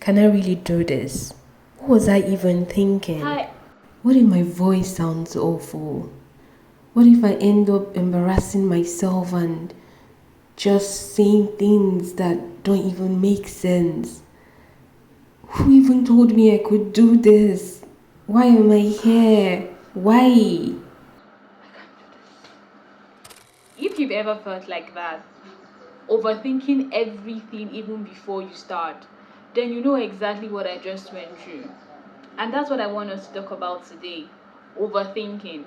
Can I really do this? What was I even thinking? Hi. What if my voice sounds awful? What if I end up embarrassing myself and just saying things that don't even make sense? Who even told me I could do this? Why am I here? Why? If you've ever felt like that, overthinking everything even before you start, then you know exactly what I just went through. And that's what I want us to talk about today: overthinking.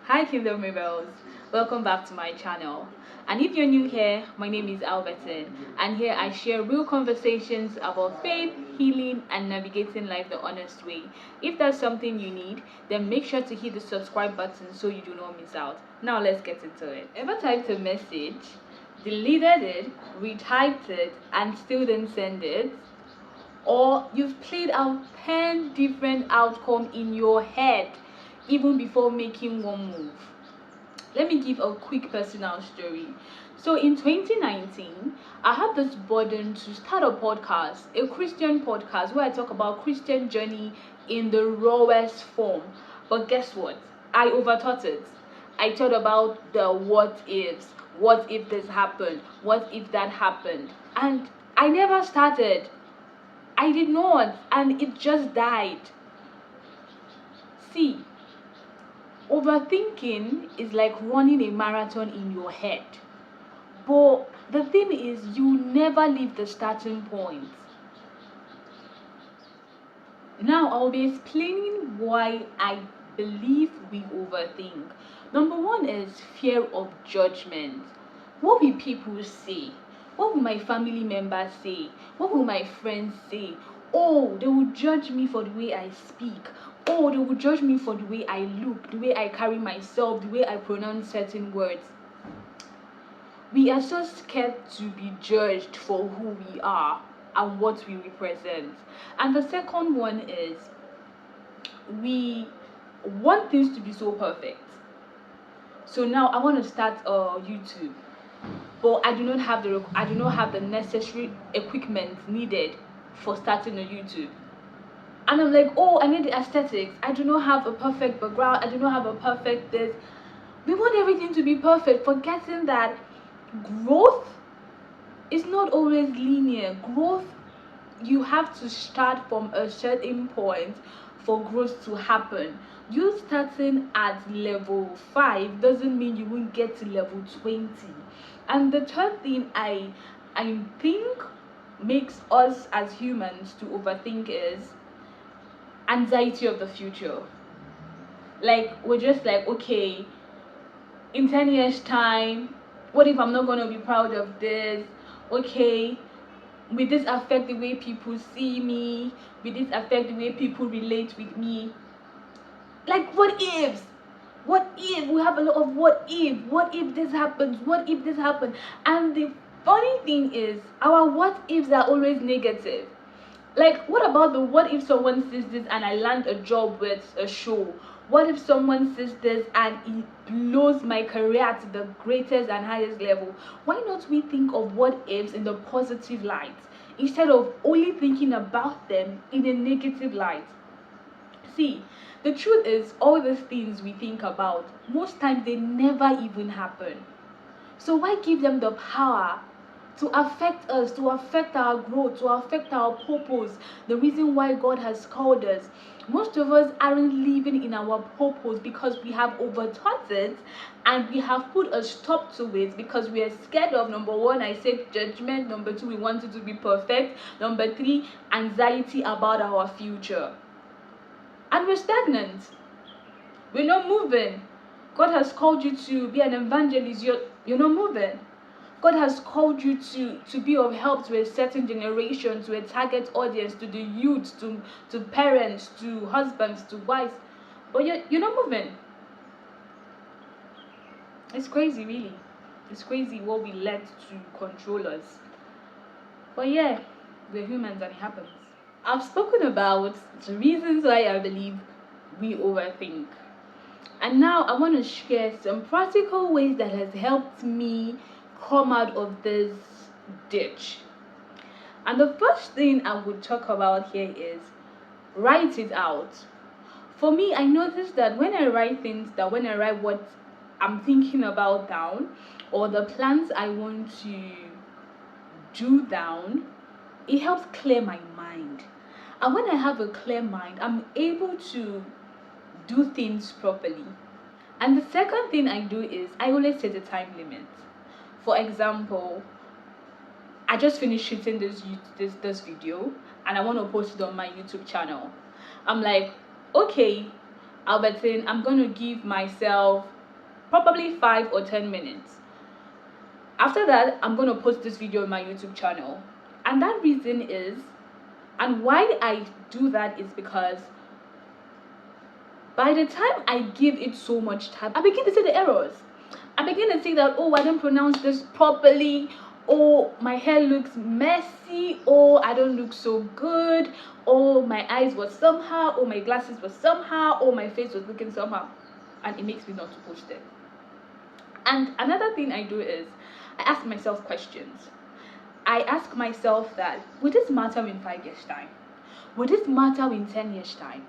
Hi, Kingdom Rebels. Welcome back to my channel. And if you're new here, my name is Albertine, and here I share real conversations about faith, healing, and navigating life the honest way. If that's something you need, then make sure to hit the subscribe button so you do not miss out. Now, let's get into it. Ever typed a message, deleted it, retyped it, and still didn't send it? Or you've played out 10 different outcomes in your head even before making one move? Let me give a quick personal story. So in 2019, I had this burden to start a podcast, a Christian podcast, where I talk about Christian journey in the rawest form. But guess what? I overthought it. I thought about the what ifs. What if this happened? What if that happened? And I never started. I did not, and it just died. See, overthinking is like running a marathon in your head. But the thing is, you never leave the starting point. Now, I'll be explaining why I believe we overthink. Number one is fear of judgment. What will people say? What will my family members say? What will my friends say? Oh, they will judge me for the way I speak. Oh, they will judge me for the way I look, the way I carry myself, the way I pronounce certain words. We are so scared to be judged for who we are and what we represent. And the second one is we want things to be so perfect. So now I want to start YouTube, but I do not have the necessary equipment needed for starting a YouTube. And I'm like, oh, I need the aesthetics. I do not have a perfect background. I do not have a perfect this. We want everything to be perfect, forgetting that growth is not always linear. Growth, you have to start from a certain point for growth to happen. You starting at level 5 doesn't mean you won't get to level 20. And the third thing I think makes us as humans to overthink is anxiety of the future. Like, we're just like, okay, in 10 years time, what if I'm not going to be proud of this? Okay, will this affect the way people see me? Will this affect the way people relate with me? Like, what ifs? What if? We have a lot of what if? What if this happens? What if this happens? And the funny thing is, our what ifs are always negative. Like, what about the what if someone says this and I land a job with a show? What if someone says this and it blows my career to the greatest and highest level? Why not we think of what ifs in the positive light instead of only thinking about them in a negative light? See, the truth is, all these things we think about, most times they never even happen. So why give them the power to affect us, to affect our growth, to affect our purpose, the reason why God has called us? Most of us aren't living in our purpose because we have overthought it and we have put a stop to it because we are scared of, number one, I said judgment, number two, we want it to be perfect, number three, anxiety about our future. And we're stagnant. We're not moving. God has called you to be an evangelist. You're not moving. God has called you to be of help to a certain generation, to a target audience, to the youth, to parents, to husbands, to wives. But you're not moving. It's crazy, really. It's crazy what we let to control us. But yeah, we're humans and it happens. I've spoken about the reasons why I believe we overthink. And now I want to share some practical ways that has helped me come out of this ditch. And the first thing I would talk about here is write it out. For me, I noticed that when I write things down, when I write what I'm thinking about down, or the plans I want to do down, it helps clear my mind. And when I have a clear mind, I'm able to do things properly. And the second thing I do is I always set a time limit. For example, I just finished shooting this video and I want to post it on my YouTube channel. I'm like, okay, Albertine, I'm gonna give myself probably 5 or 10 minutes. After that, I'm gonna post this video on my YouTube channel. And that reason is, and why I do that is because by the time I give it so much time, I begin to see the errors. I begin to see that, oh, I didn't pronounce this properly. Oh, my hair looks messy. Oh, I don't look so good. Oh, my eyes were somehow. Oh, my glasses were somehow. Oh, my face was looking somehow. And it makes me not to post it. And another thing I do is I ask myself questions. I ask myself that, would this matter in 5 years' time? Would this matter in 10 years' time?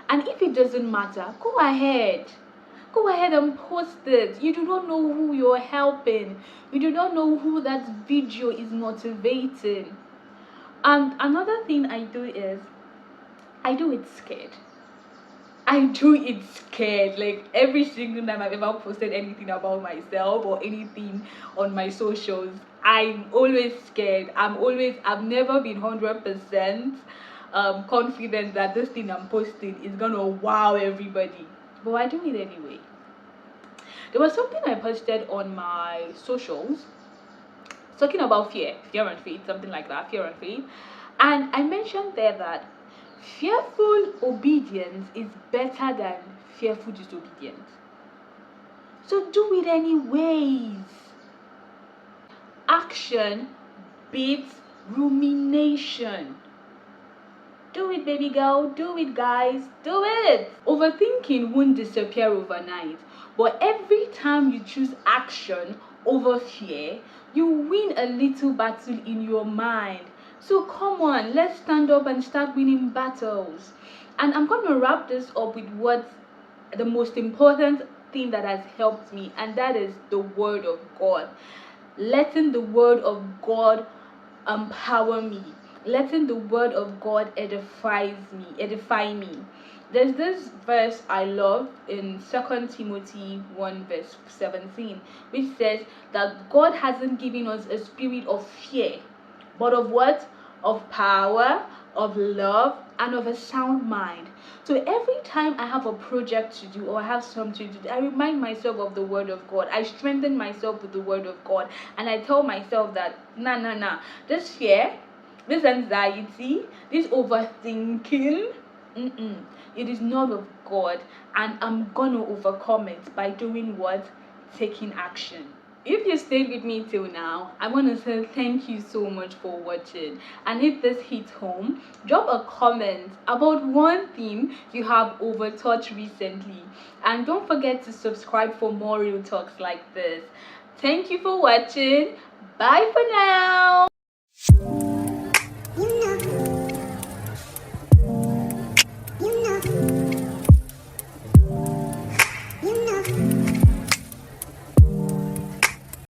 And if it doesn't matter, go ahead. Go ahead and post it. You do not know who you're helping. You do not know who that video is motivating. And another thing I do is I do it scared. I do it scared. Like every single time I've ever posted anything about myself or anything on my socials, I'm always scared. I've never been 100% confident that this thing I'm posting is gonna wow everybody. But I do it anyway. There was something I posted on my socials talking about fear and faith, something like that, fear and faith. And I mentioned there that fearful obedience is better than fearful disobedience. So do it anyways. Action beats rumination. Do it, baby girl. Do it, guys. Do it. Overthinking won't disappear overnight, but every time you choose action over fear, you win a little battle in your mind. So come on, let's stand up and start winning battles. And I'm going to wrap this up with what the most important thing that has helped me, and that is the Word of God. Letting the Word of God empower me, letting the Word of God edify me. There's this verse I love in 2 Timothy 1 verse 17, which says that God hasn't given us a spirit of fear, but of what? Of power, of love, and of a sound mind. So every time I have a project to do or I have something to do, I remind myself of the Word of God. I strengthen myself with the Word of God, and I tell myself that nah, this fear, this anxiety, this overthinking, it is not of God, and I'm gonna overcome it by doing what? Taking action. If you stayed with me till now, I want to say thank you so much for watching. And if this hits home, drop a comment about one theme you have overthought recently. And don't forget to subscribe for more real talks like this. Thank you for watching. Bye for now.